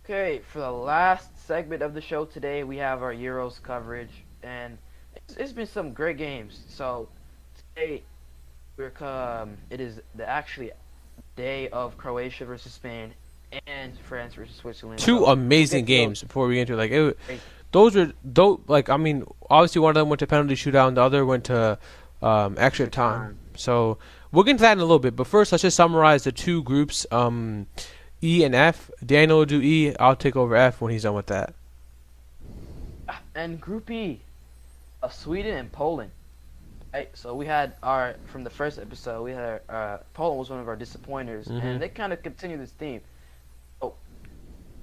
Okay, for the last segment of the show today, we have our Euros coverage, and it's been some great games. So today it is the actually day of Croatia versus Spain and France versus Switzerland. Two So we'll amazing get to those. games before we get into those were like I mean obviously one of them went to penalty shootout and the other went to extra Extra time. time. So we'll get into that in a little bit. But first, let's just summarize the two groups, E and F. Daniel will do E. I'll take over F when he's done with that. And Group E of Sweden and Poland. Right, so we had our from the first episode. We had Poland was one of our disappointers, Hmm and they kind of continue this theme. So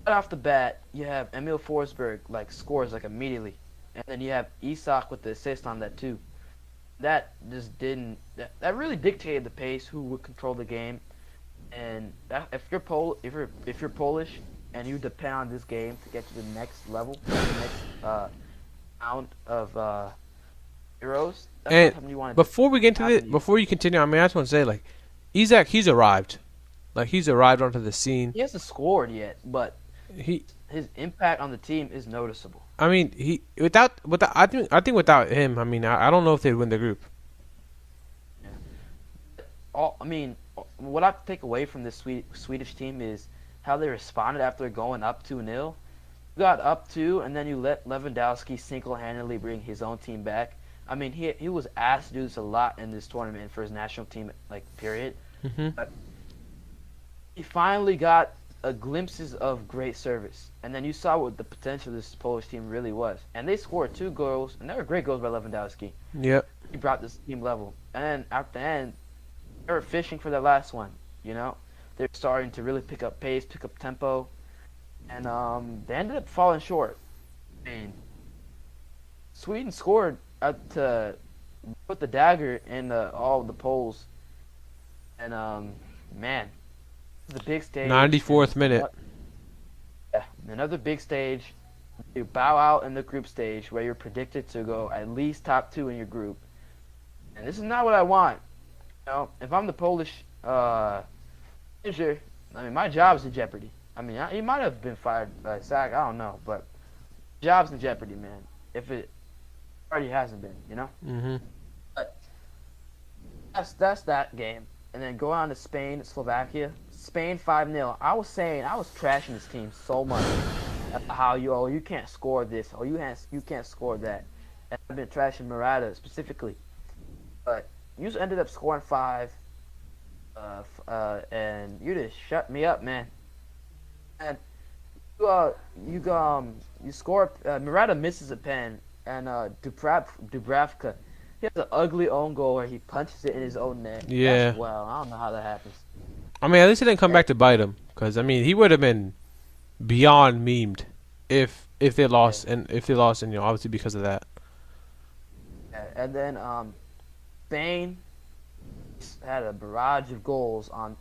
right off the bat, you have Emil Forsberg like scores like immediately, and then you have Isak with the assist on that too. That just didn't that really dictated the pace, who would control the game, and that, if you're Polish and you depend on this game to get to the next level, the next round of Euros, that's not And something you want to before we get into happen it, to you. before you continue, I mean I just want to say like Isaac, he's arrived. Like he's arrived onto the scene. He hasn't scored yet, but He his impact on the team is noticeable. I mean, he without I think without him, I mean, I don't know if they'd win the group. Yeah. I mean, what I take away from this Swedish team is how they responded after going up 2-0. You got up 2, and then you let Lewandowski single-handedly bring his own team back. I mean, he was asked to do this a lot in this tournament for his national team, like, period. Hmm But he finally got glimpses of great service. And then you saw what the potential of this Polish team really was. And they scored 2 goals, and they were great goals by Lewandowski. Yep. He brought this team level. And then at the end, they were fishing for that last one, you know? They're starting to really pick up pace, pick up tempo. And they ended up falling short. I mean, Sweden scored to put the dagger in all the Poles. And, man, the big stage. 94th minute. Yeah, another big stage. You bow out in the group stage where you're predicted to go at least top 2 in your group. And this is not what I want. You know, if I'm the Polish manager, I mean, my job's in jeopardy. I mean, he might have been fired by SAC, I don't know, but job's in jeopardy, man. If it already hasn't been, you know? Hmm But that's that game. And then going on to Spain, Slovakia. Spain 5-0. I was trashing this team so much. How you can't score this, or you can't score that. And I've been trashing Murata specifically. But you just ended up scoring 5, and you just shut me up, man. And you score. Murata misses a pen, and Dubravka, he has an ugly own goal where he punches it in his own net. Yeah. That's well, I don't know how that happens. I mean, at least it didn't come And, back to bite him, because I mean, he would have been beyond memed if they yeah, lost, and obviously because of that. yeah. And then Spain had a barrage of goals on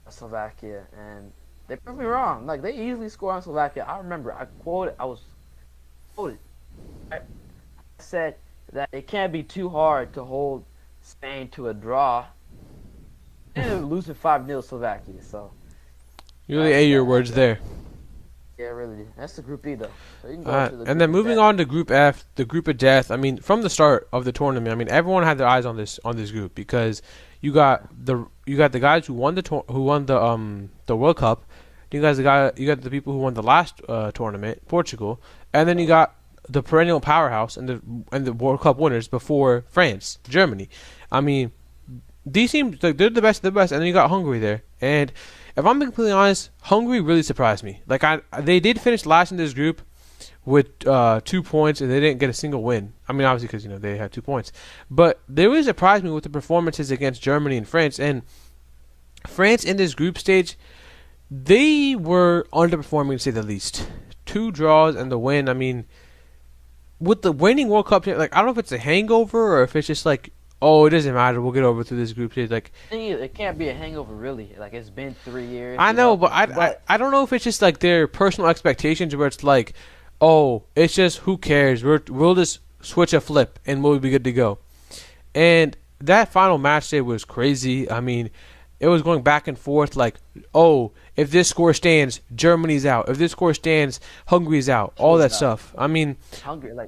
Slovakia, and they proved me wrong. Like they easily scored on Slovakia. I remember I was quoted. I said that it can't be too hard to hold Spain to a draw. And they were losing 5-0 Slovakia. So You really ate your that words there. yeah, really. That's the Group E though. So you can go into the And then Group of moving Death. on to Group F, the Group of Death. I mean, from the start of the tournament, I mean, everyone had their eyes on this group because you got the guys who won the World Cup. You got the people who won the last tournament, Portugal, and then you got the perennial powerhouse and the World Cup winners before France, Germany. I mean, these teams like they're the best of the best, and then you got Hungary there. And if I'm being completely honest, Hungary really surprised me. Like they did finish last in this group with 2 points, and they didn't get a single win. I mean, obviously because they had 2 points, but they really surprised me with the performances against Germany and France. And France in this group stage, they were underperforming to say the least. 2 draws and the win. I mean, with the winning World Cup, like I don't know if it's a hangover or if it's just like, oh, it doesn't matter. We'll get over through this group stage. Like Thing is, it can't be a hangover really. Like it's been 3 years, I you know, know. but But I don't know if it's just like their personal expectations where it's like, oh, it's just who cares? We'll just switch a flip and we'll be good to go. And that final match day was crazy. I mean, it was going back and forth like, oh, if this score stands, Germany's out. If this score stands, Hungary's out. All that stuff. I mean,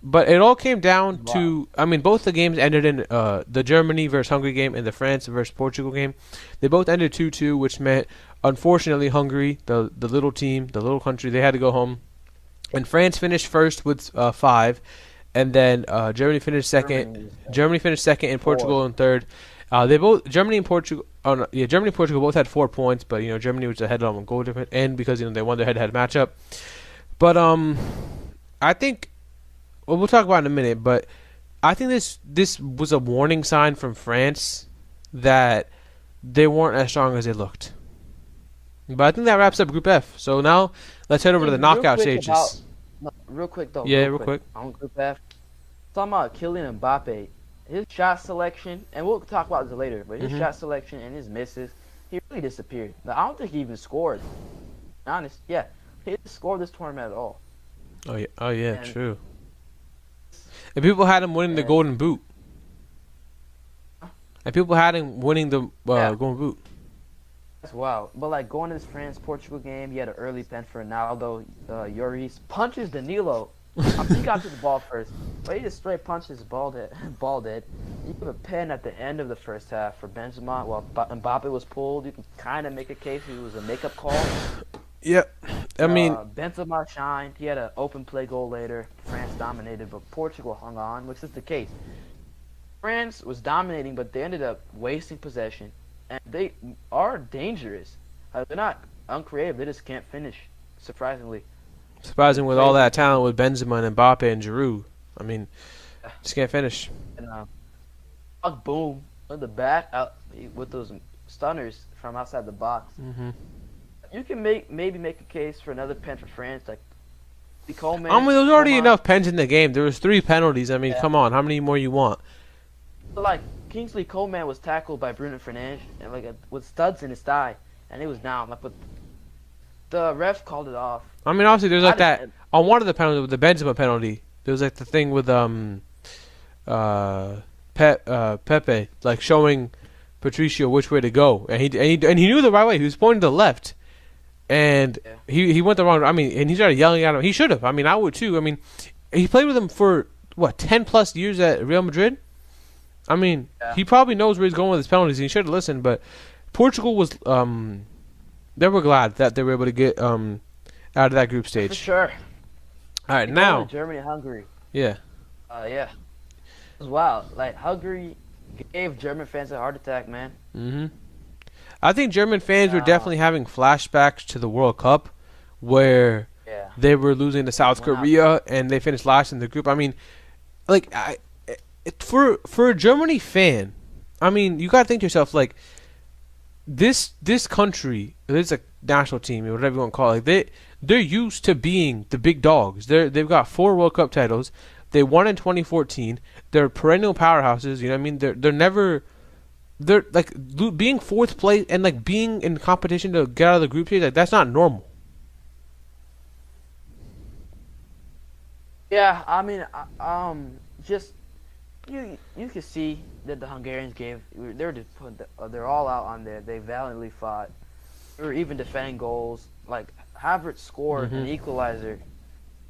but it all came down to, I mean, both the games ended in the Germany versus Hungary game and the France versus Portugal game. They both ended 2-2, which meant, unfortunately, Hungary, the little team, the little country, they had to go home. And France finished first with 5. And then Germany finished second. Germany finished second, and Portugal in third. Germany and Portugal both had 4 points, but Germany was ahead on goal difference, and because they won their head-to-head matchup. But I think we'll talk about it in a minute. But I think this was a warning sign from France that they weren't as strong as they looked. But I think that wraps up Group F. So now let's head over to the knockout stages. Real quick though. Yeah, real quick. On Group F, talking about Kylian Mbappe, his shot selection, and we'll talk about this later. But his shot selection and his misses, he really disappeared. I don't think he even scored. Honest, yeah, he didn't score this tournament at all. Oh yeah, true. And people had him winning the Golden Boot. And people had him winning the Golden Boot. That's wild. But like going to this France-Portugal game, he had an early pen for Ronaldo. Lloris punches Danilo. He got to the ball first, but he just straight punched his ball dead. You have a pen at the end of the first half for Benzema. While Mbappe was pulled, you can kind of make a case it was a makeup call. Yeah, I mean, Benzema shined. He had an open play goal later. France dominated, but Portugal hung on, which is the case. France was dominating, but they ended up wasting possession. And they are dangerous. They're not uncreative. They just can't finish, surprisingly. Surprising with all that talent with Benzema and Mbappe and Giroud. I mean, just can't finish. And boom, in the back out with those stunners from outside the box. You can maybe make a case for another pen for France, like Coleman. I mean, there was already enough pens in the game. There was 3 penalties. I mean, come on, how many more you want? Like Kingsley Coleman was tackled by Bruno Fernandes and with studs in his thigh, and he was down. But the ref called it off. I mean, obviously, there's like that on one of the penalties with the Benzema penalty. There was like the thing with Pepe like showing Patricio which way to go, and he knew the right way. He was pointing to the left, and he went the wrong. I mean, and he started yelling at him. He should have. I mean, I would too. I mean, he played with him for 10+ years at Real Madrid. I mean, he probably knows where he's going with his penalties. And he should have listened, but Portugal was they were glad that they were able to get out of that group stage. For sure. All right, now Germany, Hungary. Yeah. Yeah. It was wild. Like Hungary gave German fans a heart attack, man. I think German fans were definitely having flashbacks to the World Cup, where they were losing to South Korea and they finished last in the group. I mean, like for a Germany fan, I mean, you gotta think to yourself like this country, this is a national team or whatever you want to call it. They're used to being the big dogs. They've got 4 World Cup titles. They won in 2014. They're perennial powerhouses. You know what I mean? They're like being 4th place and like being in competition to get out of the group stage. Like that's not normal. Yeah, I mean, just you can see that the Hungarians they're all out on there. They valiantly fought. They were even defending goals. Like Havertz scored an equalizer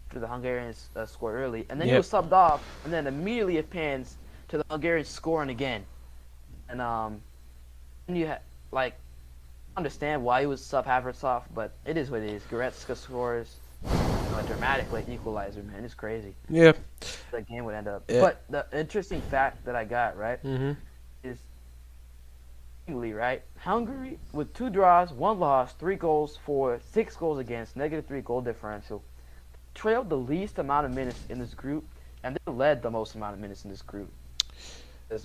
for the Hungarians scored early, and then he was subbed off, and then immediately it pans to the Hungarians scoring again. And you understand why he was sub Havertz off, but it is what it is. Goretzka scores a dramatic equalizer, man. It's crazy. Yeah. The game would end up. Yeah. But the interesting fact that I got is right. Hungary with 2 draws, 1 loss, 3 goals for, 6 goals against, -3 goal differential, trailed the least amount of minutes in this group, and they led the most amount of minutes in this group.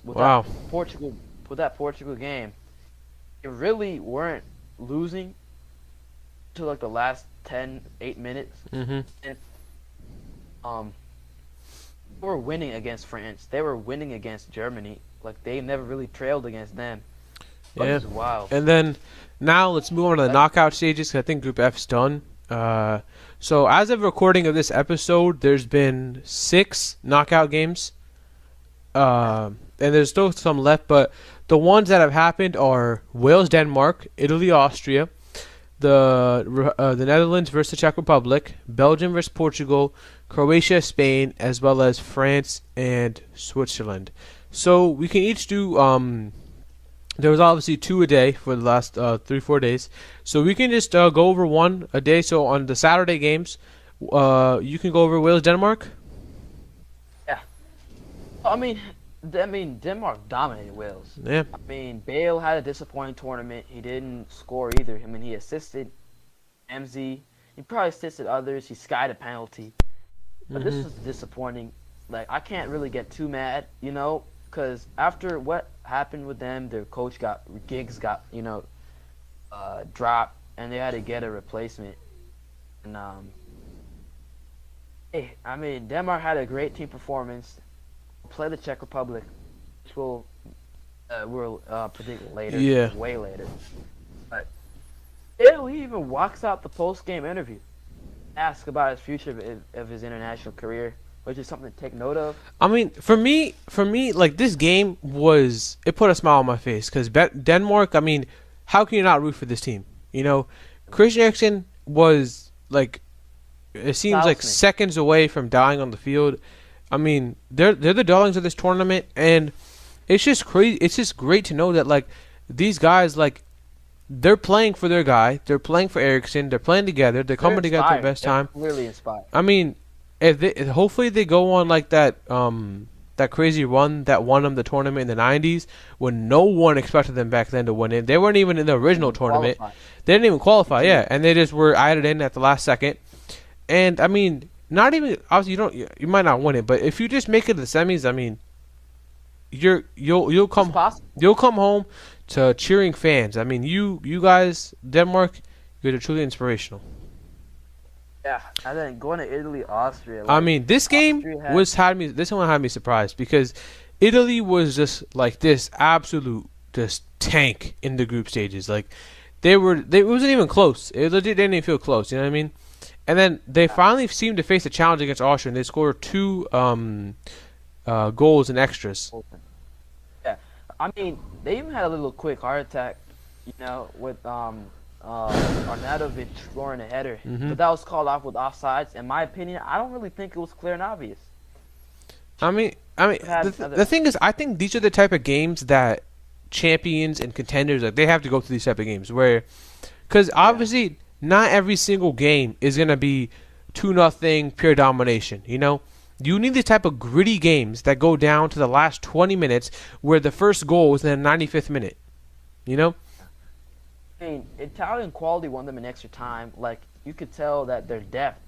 With that Portugal game, they really weren't losing to like the last 8 minutes. And they were winning against France. They were winning against Germany. Like they never really trailed against them. Yeah. Wow. And then now let's move on to the knockout stages because I think Group F's done. So as of recording of this episode, there's been 6 knockout games. And there's still some left, but the ones that have happened are Wales, Denmark, Italy, Austria, the Netherlands versus the Czech Republic, Belgium versus Portugal, Croatia, Spain, as well as France and Switzerland. So we can each do. There was obviously 2 a day for the last 3-4 days, so we can just go over 1 a day. So on the Saturday games, you can go over Wales, Denmark. Yeah. Denmark dominated Wales. Yeah. I mean, Bale had a disappointing tournament. He didn't score either. I mean, he assisted MZ. He probably assisted others. He skied a penalty. But this was disappointing. Like, I can't really get too mad, because after what happened with them, their coach Giggs got, dropped, and they had to get a replacement. And Denmark had a great team performance. Play the Czech Republic, which we'll predict later. Yeah. Way later. But he even walks out the post-game interview, asks about his future of his international career, which is something to take note of. I mean, for me, like, this game it put a smile on my face because Denmark. I mean, how can you not root for this team? Christian Eriksen was like, it seems like seconds away from dying on the field. I mean, they're the darlings of this tournament, and it's just crazy. It's just great to know that, like, these guys, like, they're playing for their guy. They're playing for Eriksen. They're playing together. They're coming together at their best time. Really inspired. I mean, hopefully they go on like that crazy run that won them the tournament in the 90s when no one expected them back then to win it. They weren't even in the original tournament. They didn't even qualify, yeah, and they just were added in at the last second. And I mean, not even obviously you might not win it, but if you just make it to the semis, I mean, you'll come home to cheering fans. I mean, you guys, Denmark, you're truly inspirational. Yeah, and then going to Italy, Austria. I mean, this game this one had me surprised because Italy was just like this absolute just tank in the group stages. Like it wasn't even close. It legit didn't even feel close. You know what I mean? And then they finally seemed to face a challenge against Austria, and they scored 2 goals in extras. Yeah, I mean, they even had a little quick heart attack, with Arnautovic scoring a header, but that was called off with offsides. In my opinion, I don't really think it was clear and obvious. I mean, the thing is, I think these are the type of games that champions and contenders, like, they have to go through these type of games because obviously not every single game is gonna be 2-0 pure domination. You need these type of gritty games that go down to the last 20 minutes, where the first goal was in the 95th minute. I mean, Italian quality won them in extra time. Like, you could tell that their depth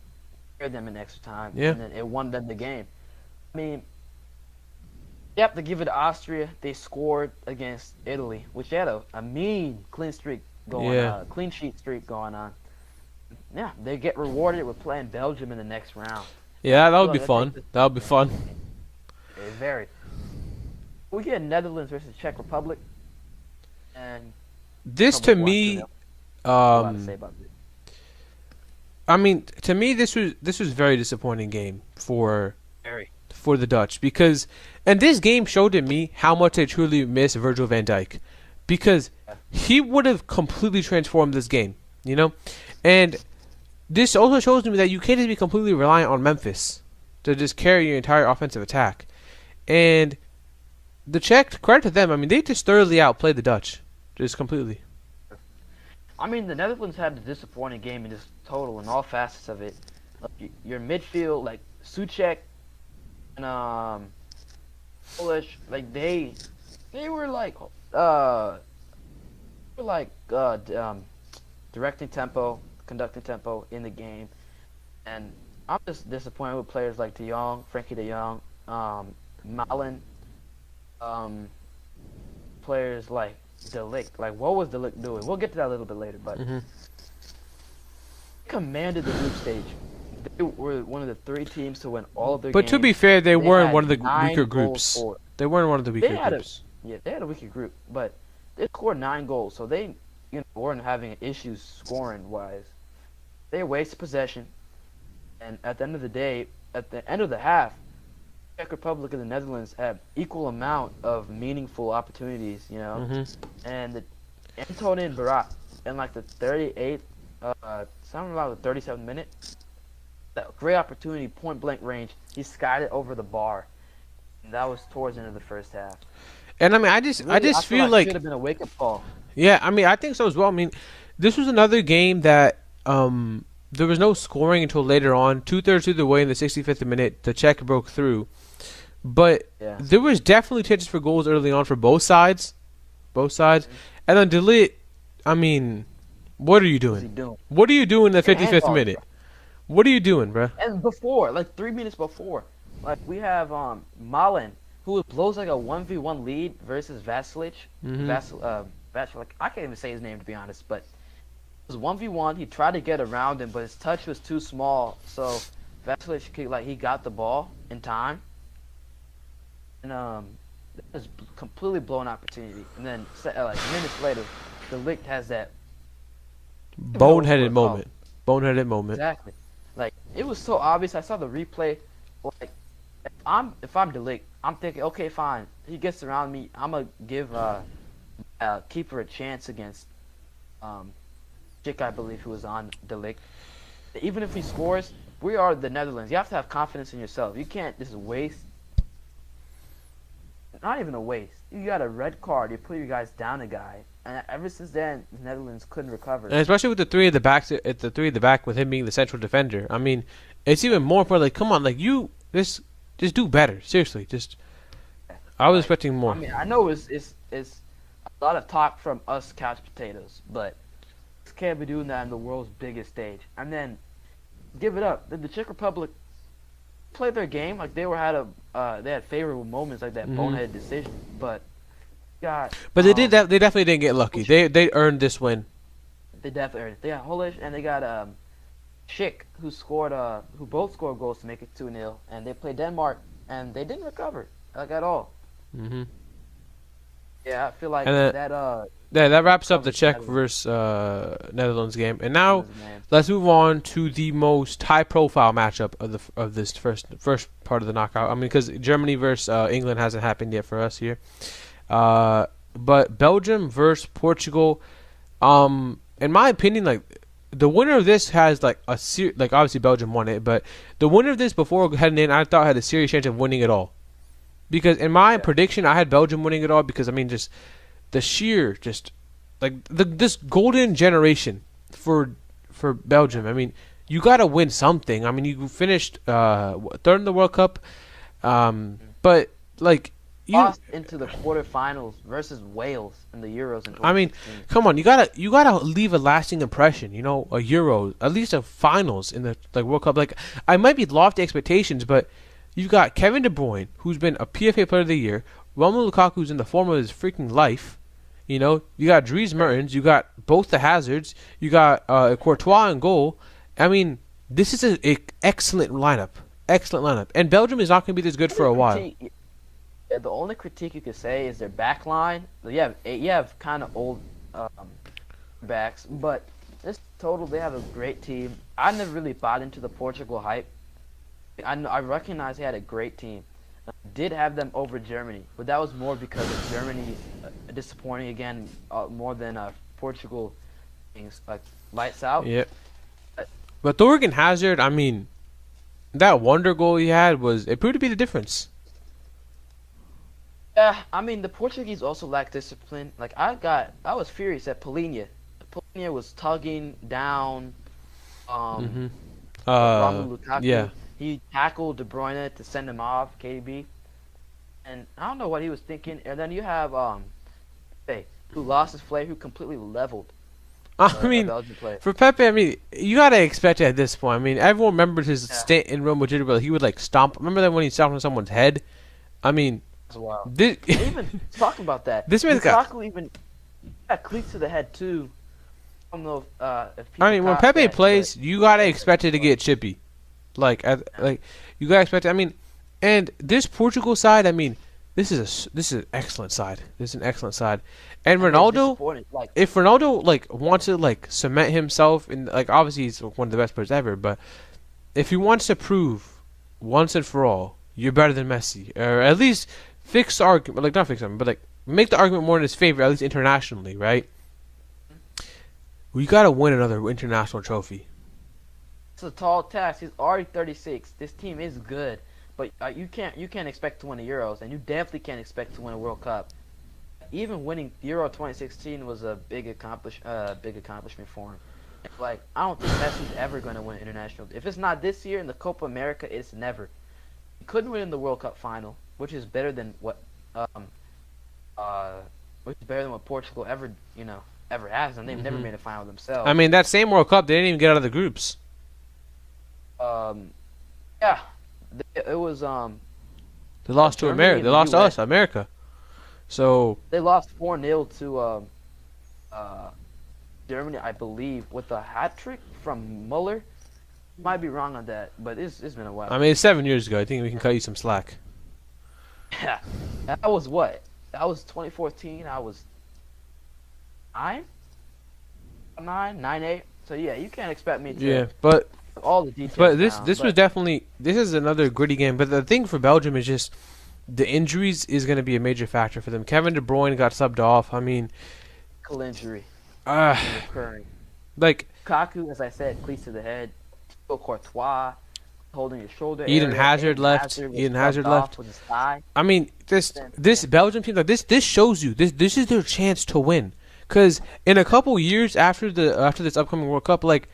carried them in extra time, and then it won them the game. I mean, you have to give it to Austria. They scored against Italy, which they had a mean clean sheet streak going on. Yeah, they get rewarded with playing Belgium in the next round. Yeah, that would be fun. That would be fun. Very. We get Netherlands versus Czech Republic, and this to me, I mean, to me, this was a very disappointing game for the Dutch and this game showed to me how much they truly miss Virgil van Dijk, because he would have completely transformed this game, and this also shows me that you can't just be completely reliant on Memphis to just carry your entire offensive attack. And the Czech, credit to them, I mean, they just thoroughly outplayed the Dutch, just completely. I mean, the Netherlands had a disappointing game in total in all facets of it. Like, your midfield, like Suchek and Polish, like they were directing tempo, conducting tempo in the game, and I'm just disappointed with players like De Jong, Frankie De Jong, Malen, players like De Ligt. Like, what was De Ligt doing? We'll get to that a little bit later, but they commanded the group stage. They were one of the 3 teams to win all of their games. But to be fair, they weren't one of the weaker groups. They weren't one of the weaker groups. They had a weaker group, but they scored 9 goals, so they weren't having issues scoring wise. They wasted possession, and at the end of the day, at the end of the half, Czech Republic and the Netherlands have equal amount of meaningful opportunities, you know. Hmm. And Antonin Barak in like the 38th, something about the 37th minute, that great opportunity, point blank range. He skied it over the bar. And that was towards the end of the first half. And I mean, I Really, I just feel feel like it like should have been a wake up call. yeah, I mean, I think so as well. I mean, this was another game that there was no scoring until later on. 2/3 through the way in the 65th minute, the Czech broke through, but Yeah. there was definitely chances for goals early on for both sides, and then Delete. I mean, what are you What's he doing? doing? What are you doing in the And 55th handball, minute? What are you doing, bro? and before, like 3 minutes before, like we have Malin, who blows like a 1v1 lead versus Vasilich. Hmm. Vasilich, I can't even say his name to be honest, but it was 1v1. He tried to get around him, but his touch was too small, so Vasilich like he got the ball in time, and it was completely blown opportunity. And then like minutes later, the Ligt has that Boneheaded Oh, moment. Boneheaded moment. exactly. Like it was so obvious. I saw the replay. Like if I'm Delic, I'm thinking, okay, fine. He gets around me. I'm gonna give keeper a chance against Chick, I believe, who was on Delic. Even if he scores, we are the Netherlands. You have to have confidence in yourself. You can't just waste. Not even a waste. You got a red card. You put your guys down a guy, and ever since then, the Netherlands couldn't recover. And especially with the three at the back, with him being the central defender. I mean, it's even more important. Like, come on, like just do better. Seriously, I was Like, expecting more. I mean, I know it's a lot of talk from us couch potatoes, but this can't be doing that on the world's biggest stage. And then give it up. The Czech Republic played their game like they had favorable moments like that Mhm. bonehead decision, but God, But they did that. They definitely didn't get lucky. They earned this win. they definitely earned it. They got Holish and they got Schick who both scored goals to make it 2-0, and they played Denmark and they didn't recover like at all. Hmm. Yeah, I feel like And then- that Yeah, that wraps up the covers Czech Netherlands. versus Netherlands game. And now Man. let's move on to the most high-profile matchup of this first part of the knockout. I mean, because Germany versus England hasn't happened yet for us here. But Belgium versus Portugal. In my opinion, like the winner of this has like like obviously Belgium won it, but the winner of this before heading in, I thought had a serious chance of winning it all. Because in my prediction, I had Belgium winning it all because I mean just the sheer like this golden generation for Belgium. I mean, you got to win something. I mean, you finished third in the World Cup, but like you. Lost into the quarterfinals versus Wales in the Euros in 2016. I mean, come on, you gotta leave a lasting impression. You know, a Euro, at least a finals in the like World Cup. Like I might be lofty expectations, but you've got Kevin De Bruyne, who's been a PFA Player of the Year, Romelu Lukaku, who's in the form of his freaking life. You know, you got Dries Mertens, you got both the Hazards, you got Courtois in goal. I mean, this is an excellent lineup, and Belgium is not going to be this good for a while. Yeah, the only critique you could say is their back line. You have kind of old backs, but this total they have a great team. I never really bought into the Portugal hype. I recognize they had a great team. I did have them over Germany, but that was more because of Germany disappointing again, more than Portugal being like lights out. Yeah. But Thorgan Hazard, I mean, that wonder goal he had it proved to be the difference. Yeah, I mean the Portuguese also lack discipline. Like I was furious at Polina. Polina was tugging down Mm-hmm. Romelu Lukaku. Yeah. He tackled De Bruyne to send him off, KB. And I don't know what he was thinking. And then you have Pepe, who lost his flair, who completely leveled. I mean, Belgian player. for Pepe, I mean, you gotta expect it at this point. I mean, everyone remembers his stint in Real Madrid where he would like stomp. Remember that when he stomped on someone's head? I mean, That's wild. this, Even talking about that, This man's got- Lukaku even got cleats to the head too. I don't know if people I mean, when caught Pepe that, plays, but- you gotta expect it to get chippy. Like you gotta expect it. I mean, and this Portugal side, I mean, this is an excellent side. This is an excellent side, and I'm Ronaldo. disappointed. Like, If Ronaldo like wants to like cement himself in like obviously he's one of the best players ever, but if he wants to prove once and for all you're better than Messi, or at least fix the argument, like not fix them, but like make the argument more in his favor, at least internationally, right? We gotta win another international trophy. It's a tall task. He's already 36. This team is good, but you can't expect to win the Euros, and you definitely can't expect to win a World Cup. Even winning Euro 2016 was a big accomplishment for him. Like, I don't think Messi's ever going to win international. If it's not this year in the Copa America, it's never. He couldn't win in the World Cup final, which is better than um what Portugal ever has, and they've never made a final themselves. I mean, that same World Cup, they didn't even get out of the groups. Um, yeah, it was They lost to Germany America. and They the lost to US. us, America. So They lost 4-0 to uh, Germany, I believe, with a hat trick from Muller. Might be wrong on that, but it's been a while. I mean, it's 7 years ago. I think we can cut you some slack. Yeah, that was what? That was 2014. I was 9, 8. So yeah, you can't expect me to Yeah, but all the details. this was definitely, this is another gritty game. But the thing for Belgium is just the injuries is going to be a major factor for them. Kevin De Bruyne got subbed off. I mean, ankle injury uh, occurring. like Kaku, as I said, cleats to the head. Thibaut Courtois holding his shoulder. Eden area. Hazard left. Was Eden Hazard rubbed off left. with his thigh. I mean, this Belgium team, like this shows you this is their chance to win. Because in a couple years after this upcoming World Cup, like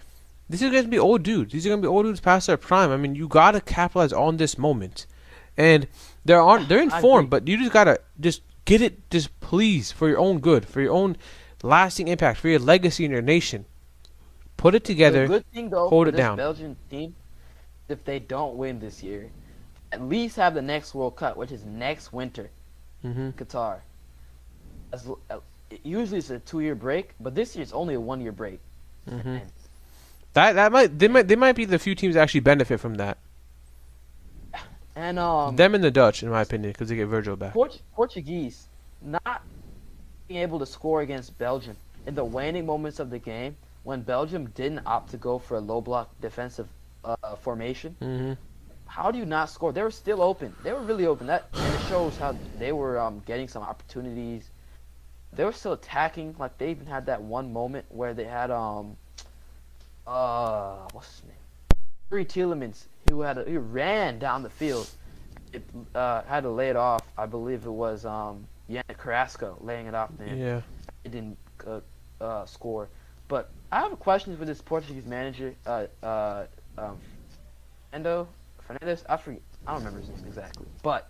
this is going to be old dudes. These are going to be old dudes past their prime. I mean, you gotta capitalize on this moment, and they're in form, but you just gotta just get it, just please, for your own good, for your own lasting impact, for your legacy in your nation. Put it together. The good thing though, hold for it this down. Belgian team, if they don't win this year, at least have the next World Cup, which is next winter, Qatar. Usually it's a 2-year break, but this year it's only a 1-year break. And They might be the few teams that actually benefit from that. And Them and the Dutch, in my opinion, because they get Virgil back. Portuguese not being able to score against Belgium in the waning moments of the game when Belgium didn't opt to go for a low block defensive formation. How do you not score? They were still open. They were really open. And it shows how they were getting some opportunities. They were still attacking. Like, they even had that one moment where they had what's his name? Three Tielemans, he ran down the field. It had to lay it off. I believe it was Yannick Carrasco laying it off there. Yeah. It didn't score. But I have a question for this Portuguese manager, Fernandes. I don't remember his name exactly. But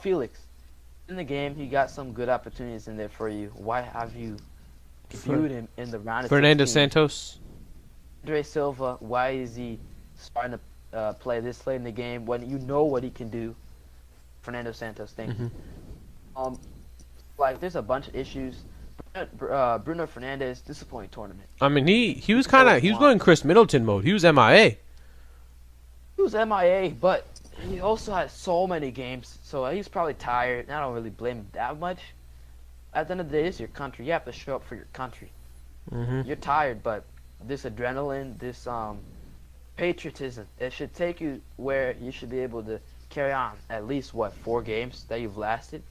Felix, in the game, he got some good opportunities in there for you. Why have you viewed him in the round of Fernando 16? Santos. Andre Silva, why is he starting to play this late in the game when you know what he can do? Fernando Santos, thank you. Like, there's a bunch of issues. Bruno Fernandes, disappointing tournament. I mean, he was going Chris Middleton mode. He was MIA. He was MIA, but he also had so many games, so he's probably tired. And I don't really blame him that much. At the end of the day, this is your country. You have to show up for your country. You're tired, but this adrenaline, this patriotism, it should take you where you should be able to carry on at least 4 games that you've lasted.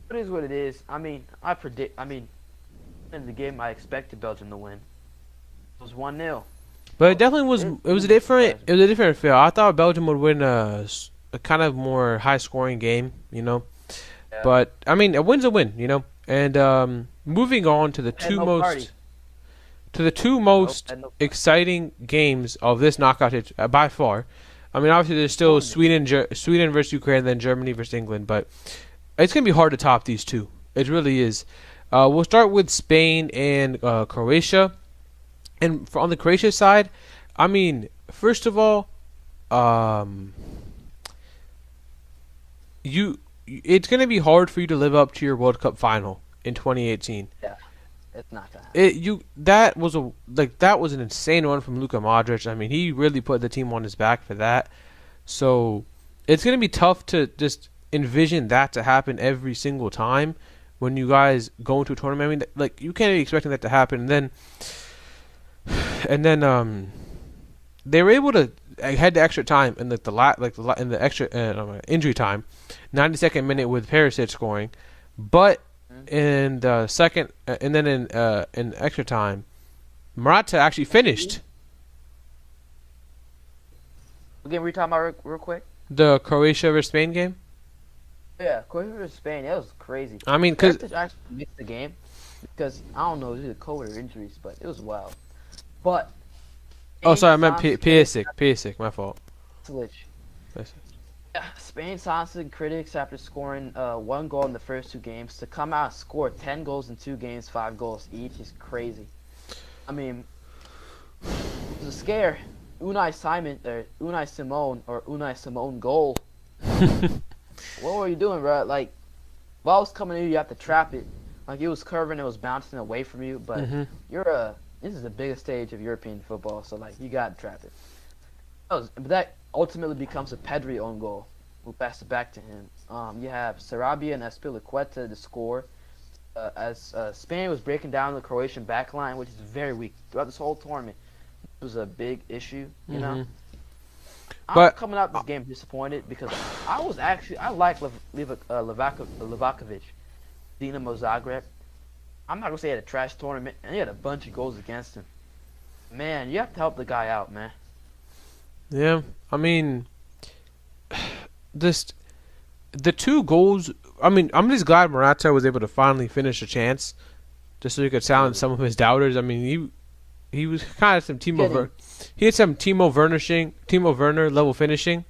It is what it is. I mean, in the game, I expected Belgium to win. It was 1-0. But it definitely was. It was a different feel. I thought Belgium would win a kind of more high scoring game, you know. Yeah. But I mean, a win's a win, you know. And moving on to the two most exciting games of this knockout by far. I mean, obviously there's still Sweden versus Ukraine, and then Germany versus England, but it's gonna be hard to top these two. It really is. We'll start with Spain and Croatia. And on the Croatia side, I mean, first of all, it's going to be hard for you to live up to your World Cup final in 2018. Yeah, it's not gonna happen. That was an insane run from Luka Modric. I mean, he really put the team on his back for that. So it's going to be tough to just envision that to happen every single time when you guys go into a tournament. I mean, like, you can't be expecting that to happen. And then they were able to head to extra time in in the extra injury time, 92nd minute with Perisic scoring, but in the second and then in extra time, Morata actually finished What game were you talking about real quick? the Croatia versus Spain game. Yeah, Croatia versus Spain. That was crazy. I mean, because Perisic actually missed the game because I don't know, it was either COVID or injuries, but it was wild. But oh, sorry, I meant Spain Pisic, my fault. Yeah, Spain silenced critics after scoring 1 goal in the first 2 games. To come out and score 10 goals in 2 games, 5 goals each is crazy. I mean, it was a scare. Unai Simone goal. What were you doing, bro? Like, ball was coming in, you have to trap it. Like, it was curving, it was bouncing away from you. But this is the biggest stage of European football, so like you got to trap it. But that ultimately becomes a Pedri own goal. We'll pass it back to him. You have Sarabia and Azpilicueta to score. As Spain was breaking down the Croatian backline, which is very weak throughout this whole tournament. It was a big issue, you know. I'm coming out this game disappointed because I like Livakovic, Dinamo Zagreb. I'm not gonna say he had a trash tournament, and he had a bunch of goals against him. Man, you have to help the guy out, man. Yeah, I mean, the 2 goals. I mean, I'm just glad Morata was able to finally finish a chance, just so he could silence some of his doubters. I mean, he was kind of some he had some Timo Werner level finishing,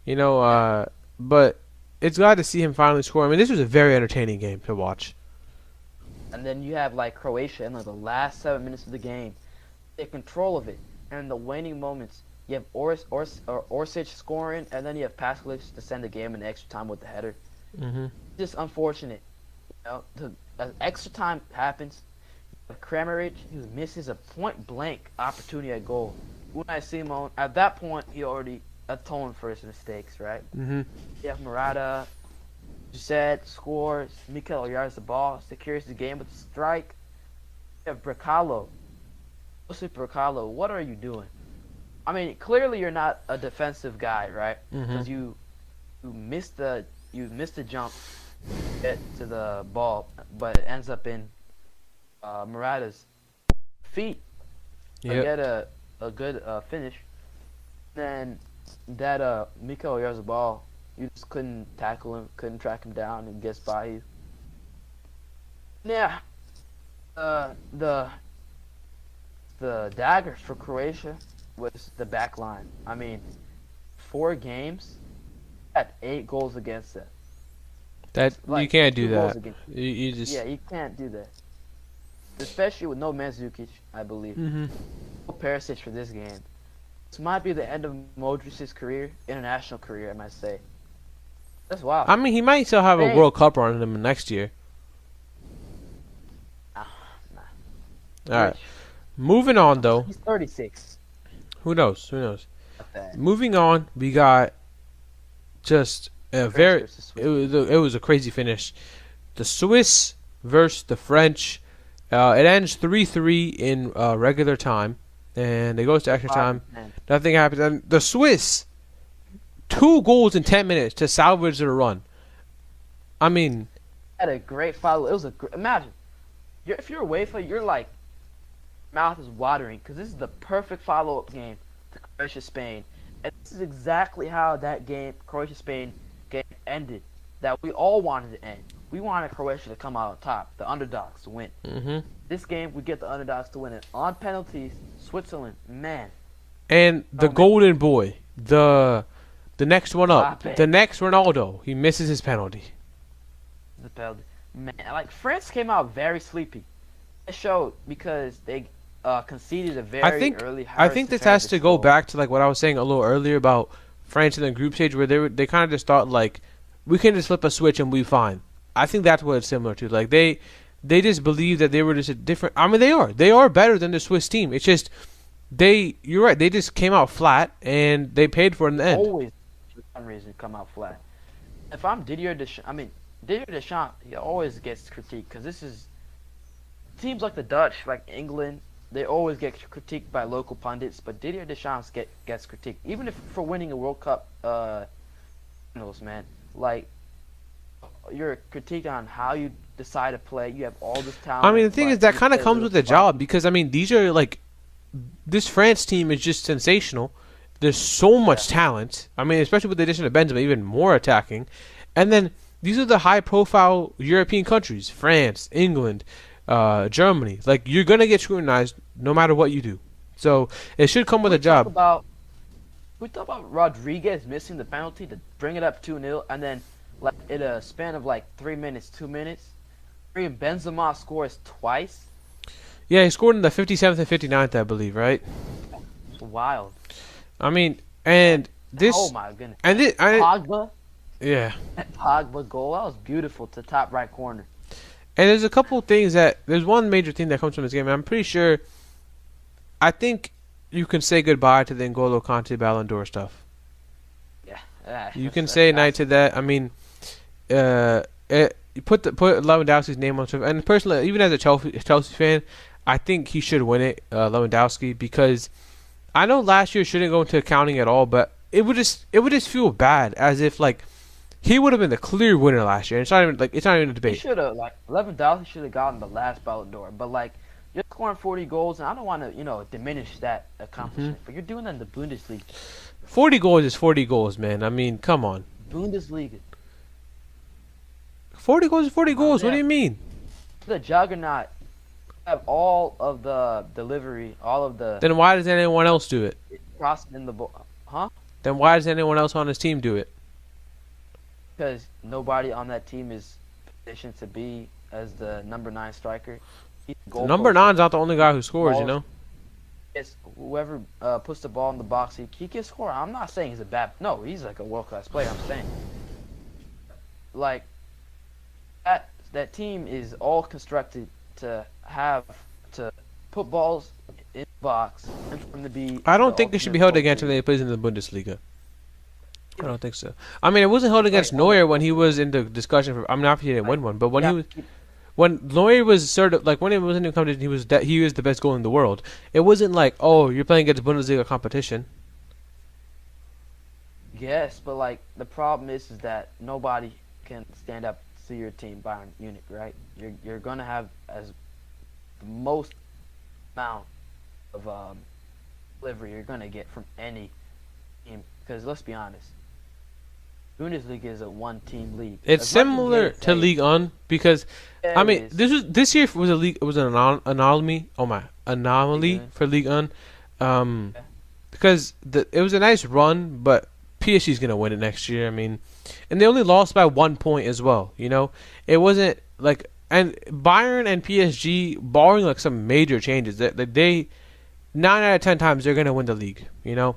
you know. But it's glad to see him finally score. I mean, this was a very entertaining game to watch. And then you have like Croatia in like the last 7 minutes of the game, take control of it, and in the waning moments. You have Orsic scoring, and then you have Pascalic to send the game in extra time with the header. Just unfortunate. You know, the extra time happens. Kramaric, he misses a point-blank opportunity at goal. Unai Simon, at that point, he already atoned for his mistakes, right? You have Morata, you said, scores. Mikel yards the ball, secures the game with a strike. You have Bracalo. Josep Bracalo, what are you doing? I mean, clearly you're not a defensive guy, right? Because you missed the jump to the ball, but it ends up in Morata's feet. So you had a good finish. Then that Mikel yards the ball, you just couldn't tackle him, couldn't track him down, and gets by you. Yeah, the dagger for Croatia was the back line. I mean, 4 games, had 8 goals against it. You can't do that. You just you can't do that. Especially with no Mandzukic, I believe. No Perisic for this game. This might be the end of Modric's career, international career, I might say. That's wild. I mean, he might still have a World Cup run in him next year. Nah. All right. Moving on, though. He's 36. Who knows? Moving on, we got just a it was a crazy finish. The Swiss versus the French. It ends 3-3 in regular time, and it goes to extra time. Nothing happens. And the Swiss, 2 goals in 10 minutes to salvage their run. I mean, had a great follow. It was imagine, if you're UEFA, you're like, mouth is watering because this is the perfect follow-up game to Croatia-Spain, and this is exactly how that game, Croatia-Spain game, ended. That we all wanted to end. We wanted Croatia to come out on top, the underdogs to win. This game, we get the underdogs to win it on penalties. Switzerland, man. And the golden boy, the next one up, the next Ronaldo, he misses his penalty. The penalty, man. Like France came out very sleepy. It showed because they conceded a very early. I think this has to go back to like what I was saying a little earlier about France in the group stage, where they kind of just thought like we can just flip a switch and we fine. I think that's what it's similar to. Like they just believe that they were just a different. I mean, they are better than the Swiss team. It's just you're right. They just came out flat and they paid for it in the end. Always, for some reason, come out flat. If I'm Didier Deschamps, he always gets critiqued because this is teams like the Dutch, like England, they always get critiqued by local pundits, but Didier Deschamps gets critiqued, even if for winning a World Cup finals, man. Like you're critiqued on how you decide to play. You have all this I mean, talent, the thing is but that you kind of play a comes little with the sloppy. job because I mean, these are like this France team is just sensational. There's so Yeah, much talent. I mean, especially with the addition of Benzema, even more attacking. And then these are the high-profile European countries: France, England, Germany. Like you're gonna get scrutinized no matter what you do. So it should come with we a talk job. about we talk about Rodriguez missing the penalty to bring it up 2-0, and then like in a span of like 3 minutes, 2 minutes, Benzema scores twice. Yeah, he scored in the 57th and 59th, I believe, right? It's wild. I mean, And and oh this my goodness, and this, Pogba, yeah. that Pogba goal, that was beautiful to top right corner. And there's a couple things that there's one major thing that comes from this game. And I'm pretty sure. I think you can say goodbye to the N'Golo Kante Ballon d'Or stuff. Yeah, You can say night to that. I mean, you put Lewandowski's name on stuff. And personally, even as a Chelsea fan, I think he should win it, Lewandowski, because I know last year shouldn't go into accounting at all, but it would just feel bad as if like he would have been the clear winner last year. And it's not even a He debate. should have Lewandowski should have gotten the last Ballon d'Or, but like you're scoring 40 goals, and I don't want to diminish that accomplishment, but you're doing that in the Bundesliga. 40 goals is 40 goals, man. I mean, come on. Bundesliga, 40 goals is 40 goals. What do yeah. you mean? The juggernaut have all of the delivery, all of the Then why does anyone else do it? crossing in the ball, huh? Then why does anyone else on his team do it? Because nobody on that team is positioned to be as the number 9 striker. He's the goal Number post. nine's not the only guy who scores, you know. It's whoever puts the ball in the box, he can score. I'm not saying he's a bad. No, he's like a world class player. I'm saying, like that team is all constructed to have to put balls in the box and for him to be. I don't the think it should be ultimate held goal against him scorer. when he plays in the Bundesliga. I don't think so. I mean, it wasn't held against Like, Neuer when he was in the discussion for. I'm not he didn't win one, but when Yeah, he was when Neuer was sort of like when he was in the competition, he was the best goal in the world. It wasn't like, oh, you're playing against Bundesliga competition. yes, but like the problem is that nobody can stand up to your team, Bayern Munich, right? You're gonna have as the most amount of delivery you're gonna get from any team. Because let's be honest, Bundesliga is a one-team league. It's As much as similar Gabe to said, Ligue 1 because I it mean is. this year was a league it was an anomaly. Oh my anomaly Ligue 1. for Ligue 1, because it was a nice run, but PSG's gonna win it next year. I mean, and they only lost by 1 point as well. You know, it wasn't like and Bayern and PSG, barring like some major changes, that they 9 out of 10 times they're gonna win the league. You know,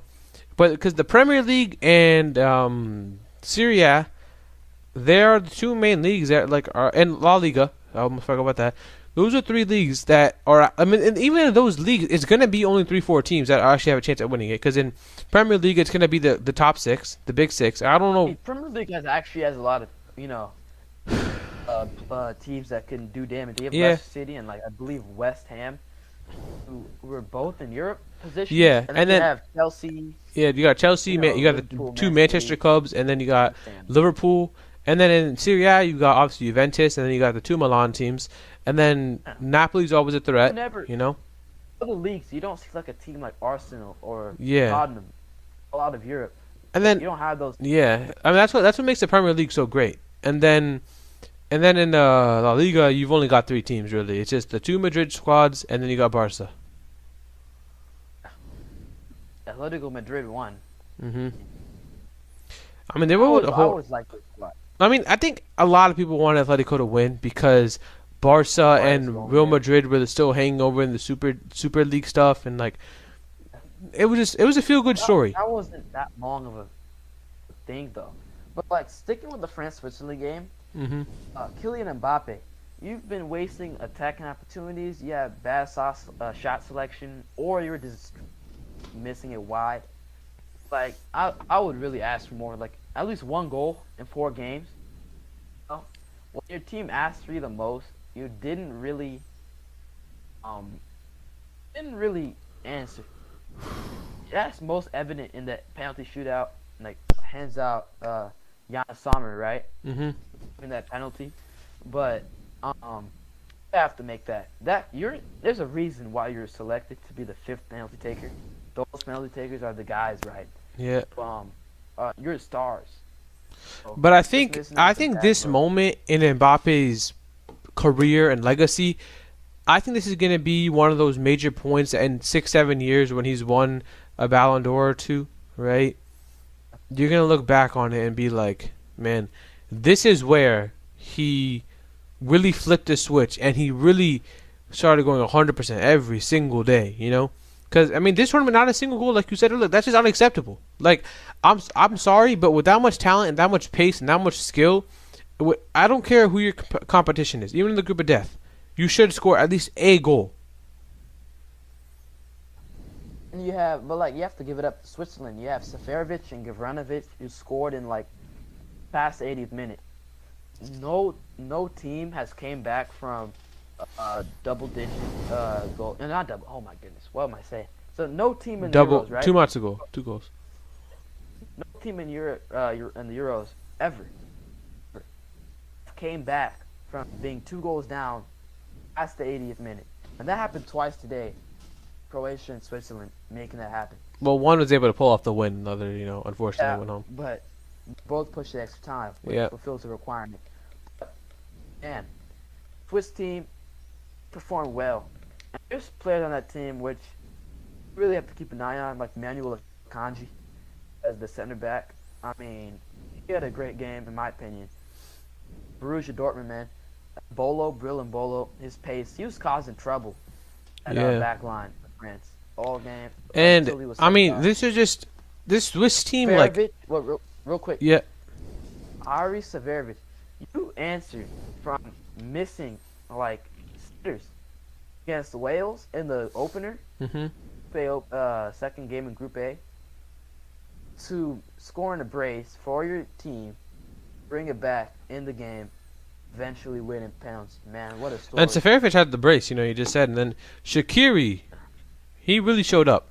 but because the Premier League and Serie A, they are the two main leagues that like are and La Liga. I almost forgot about that. Those are 3 leagues that are. I mean, and even in those leagues, it's gonna be only 3-4 teams that actually have a chance at winning it. Because in Premier League, it's gonna be the top 6, the big 6. I don't know. Premier League has a lot of teams that can do damage. They have Yeah. Leicester City and like I believe West Ham, who were both in Europe positions. Yeah, and and you then- have Chelsea. Yeah, you got Chelsea, you got the Liverpool, two Man Manchester City, clubs, and then you got Sam. Liverpool, and then in Serie A, you got obviously Juventus, and then you got the two Milan teams, and then Napoli's always a threat. Whenever You know. other leagues, you don't see like a team like Arsenal or Yeah. Tottenham, a lot of Europe. And then You don't have those. yeah, I mean that's what makes the Premier League so great. And then in La Liga, you've only got 3 teams really. It's just the 2 Madrid squads, and then you got Barca. Atletico Madrid won. hmm I mean, they were with a I whole. always like this squad. I mean, I think a lot of people wanted Atletico to win because Barca and won, Real yeah. Madrid were still hanging over in the Super League stuff, and like it was a feel good story. That wasn't that long of a thing though. But like sticking with the France Switzerland game, hmm Kylian Mbappe, you've been wasting attacking opportunities. You have bad shot selection, or you're just missing it wide. Like I would really ask for more, like at least 1 goal in 4 games. You know? When your team asked for you the most, you didn't really didn't really answer. That's most evident in that penalty shootout, like hands out Giannis Sommer, right? Mhm. In that penalty, but you have to make that you're there's a reason why you're selected to be the fifth penalty taker. Those penalty takers are the guys, right? Yeah. You're stars. So But I just think missing I is a think bad this look. moment in Mbappe's career and legacy, I think this is going to be one of those major points in 6, 7 years when he's won a Ballon d'Or or two, right? You're going to look back on it and be like, man, this is where he really flipped the switch and he really started going 100% every single day, you know? Because, I mean, this tournament, not a single goal, like you said earlier, that's just unacceptable. Like, I'm sorry, but with that much talent and that much pace and that much skill, I don't care who your competition is, even in the group of death, you should score at least a goal. And you have to give it up to Switzerland. You have Seferovic and Gavranovic who scored in like past 80th minute. No team has came back from double digit goal. No, not double. Oh my goodness, what am I saying? So no team in the Double, Euros, right? 2 months ago, 2 goals. No team in in the Euros ever came back from being 2 goals down past the 80th minute, and that happened twice today. Croatia and Switzerland making that happen. Well, one was able to pull off the win, the other, unfortunately Yeah, went home. but both pushed the extra time, which Yeah. fulfills the requirement. And Swiss team performed well. And there's players on that team which you really have to keep an eye on, like Manuel Akanji as the center back. I mean, he had a great game in my opinion. Borussia Dortmund, man. Brill and Bolo, his pace, he was causing trouble at our Yeah. back line for France all game. And, until he was I mean, sent this is just, this Swiss team, off. like, Severovic, well, real quick, yeah, Ari Severovic, you answered from missing like sitters against Wales in the opener, hmm second game in Group A, to scoring a brace for your team, bring it back in the game, eventually winning pounds. Man, what a story! and Seferovic had the brace, you just said, and then Shaqiri, he really showed up.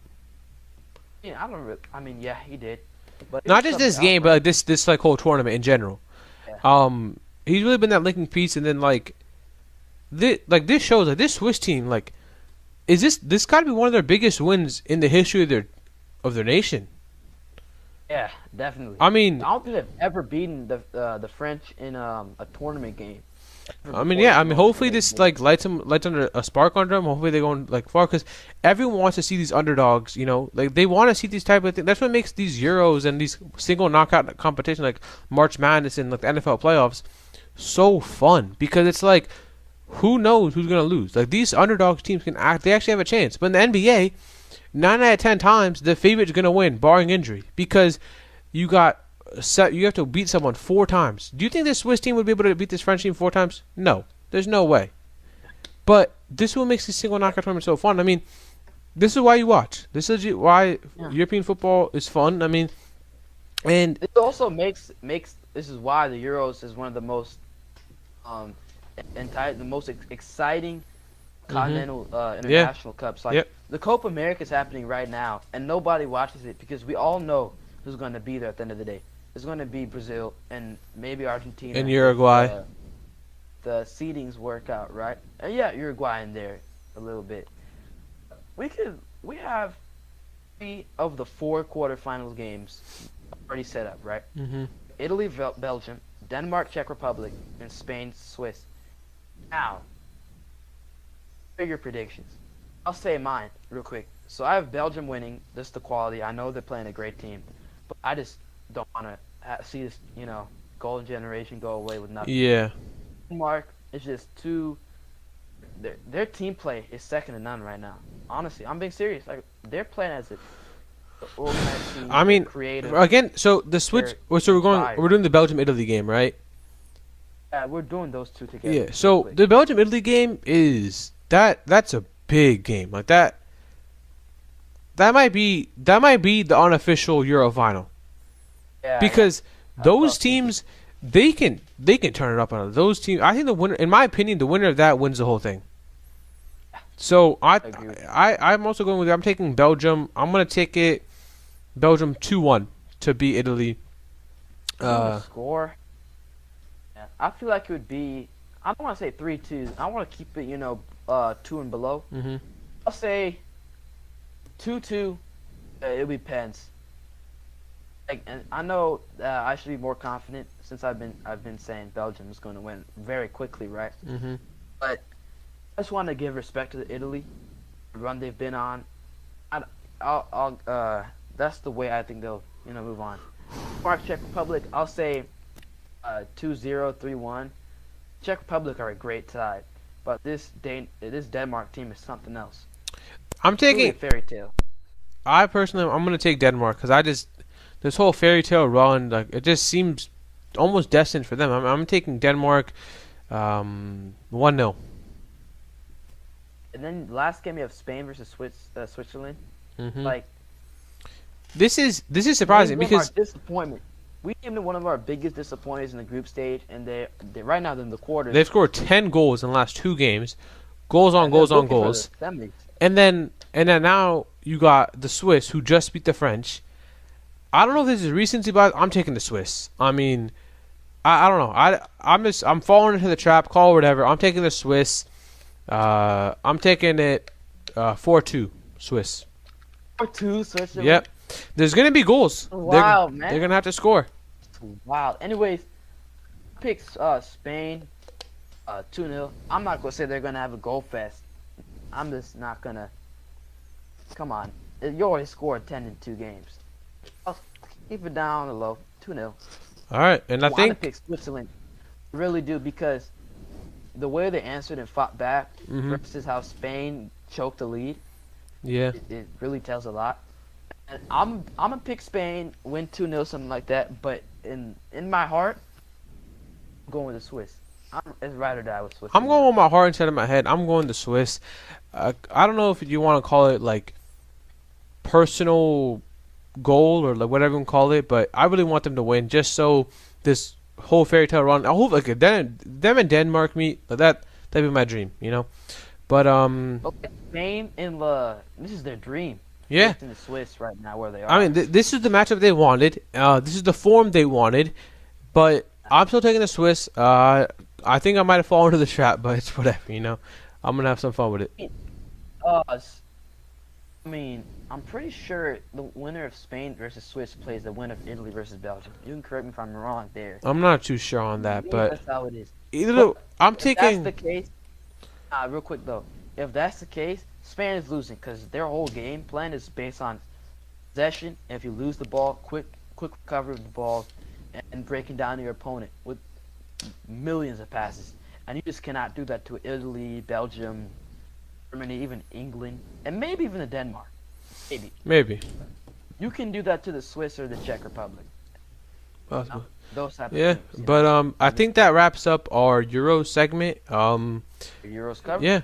Yeah, I don't really. I mean, yeah, he did, but Not just this game, but like this like whole tournament in general. Yeah. He's really been that linking piece, and then this shows like this Swiss team, like, is this got to be one of their biggest wins in the history of their nation. Yeah, definitely. I mean, I don't think they've ever beaten the French in a tournament game. hopefully this like lights under a spark under them. Hopefully they go like far because everyone wants to see these underdogs. Like they want to see these type of things. That's what makes these Euros and these single knockout competition like March Madness and like the NFL playoffs so fun because it's like who knows who's gonna lose. Like these underdog teams they actually have a chance. But in the NBA, 9 out of 10 times the favorite's gonna win, barring injury, because you have to beat someone 4 times. Do you think this Swiss team would be able to beat this French team 4 times? No, there's no way. But this is what makes these single knockout tournaments so fun. I mean, this is why you watch. This is why European football is fun. I mean, and it also makes this is why the Euros is one of the most exciting continental international cups. Like the Copa America is happening right now, and nobody watches it because we all know who's going to be there at the end of the day. It's going to be Brazil and maybe Argentina and Uruguay. The seedings work out, right? And yeah, Uruguay in there a little bit. We have 3 of the 4 quarterfinals games already set up, right? Mm-hmm. Italy, Belgium, Denmark, Czech Republic, and Spain, Swiss. Now, what are your predictions? I'll say mine real quick. So I have Belgium winning. This is the quality. I know they're playing a great team, but I just don't want to see this, golden generation go away with nothing. Yeah. Denmark is just too. Their team play is second to none right now. Honestly, I'm being serious. Like they're playing as a organized team. I mean, creative. again, so the switch. So we're doing the Belgium-Italy game, right? Yeah, we're doing those two together. Yeah. So the Belgium-Italy game that's a big game. Like that. That might be the unofficial Euro final. Yeah, because those teams, they can turn it up on those teams. I think the winner, in my opinion, the winner of that wins the whole thing. So I I agree with I'm also going with. I'm taking Belgium. I'm gonna take it. Belgium 2-1 to beat Italy. you. Doing a Uh, score, yeah, I feel like it would be. I don't want to say 3-2. I want to keep it, 2 and below. hmm I'll say 2-2. It'll be Pence. Like, and I know I should be more confident since I've been saying Belgium is going to win very quickly, right? hmm But I just want to give respect to Italy, the run they've been on. I, that's the way I think they'll, move on. Mark Czech Republic, I'll say 2-0, 3-1. Czech Republic are a great side, but this Denmark team is something else. I'm Truly a taking. fairy tale. I personally, I'm gonna take Denmark because I just this whole fairy tale run, like it just seems almost destined for them. I'm taking Denmark, 1-0. And then last game you have Spain versus Switzerland. hmm Like, This is both surprising of them are because disappointment. We have been one of our biggest disappointers in the group stage, and they right now they're in the quarters. they've scored 10 goals in the last 2 games, goals on And they're goals on looking for goals, the semis. and then now you got the Swiss who just beat the French. I don't know if this is recency bias. I'm taking the Swiss. I mean, I don't know. I'm falling into the trap. Call it whatever. I'm taking the Swiss. I'm taking it 4-2 Swiss. Or two Switzerland. Yep. There's gonna be goals. Wow, They're, man. they're gonna have to score. Wow. Anyways, pick Spain 2-0. I'm not gonna say they're gonna have a goal fest. I'm just not gonna. Come on, you already scored 10 in 2 games. I'll keep it down the low. 2-0. All right, and I Want to think pick Switzerland. Really do, because the way they answered and fought back Mhm. versus how Spain choked the lead, yeah. it really tells a lot. And I'm gonna pick Spain, win 2-0, something like that. But in my heart, I'm going with the Swiss. It's ride or die with Switzerland. I'm going with my heart instead of my head. I'm going the Swiss. I don't know if you want to call it like personal goal or like whatever you call it, but I really want them to win just so this whole fairy tale run. I hope like if them and Denmark meet, like that'd be my dream, you know. But Okay, Spain and this is their dream. yeah. In the Swiss right now where they are. I mean, this is the matchup they wanted. This is the form they wanted, but I'm still taking the Swiss. I think I might have fallen into the trap, but it's whatever, you know. I'm gonna have some fun with it. I mean, I'm pretty sure the winner of Spain versus Swiss plays the winner of Italy versus Belgium. You can correct me if I'm wrong there. I'm not too sure on that, Yeah, but that's how it is. either But I'm if that's taking. the case, real quick though, if that's the case, Spain is losing because their whole game plan is based on possession. And if you lose the ball, quick recovery of the ball, and breaking down your opponent with millions of passes. And you just cannot do that to Italy, Belgium, Germany, even England, and maybe even the Denmark. Maybe. You can do that to the Swiss or the Czech Republic. Possibly. Those type Yeah, of teams. but I think that wraps up our Euro segment. Euros covered. Yeah,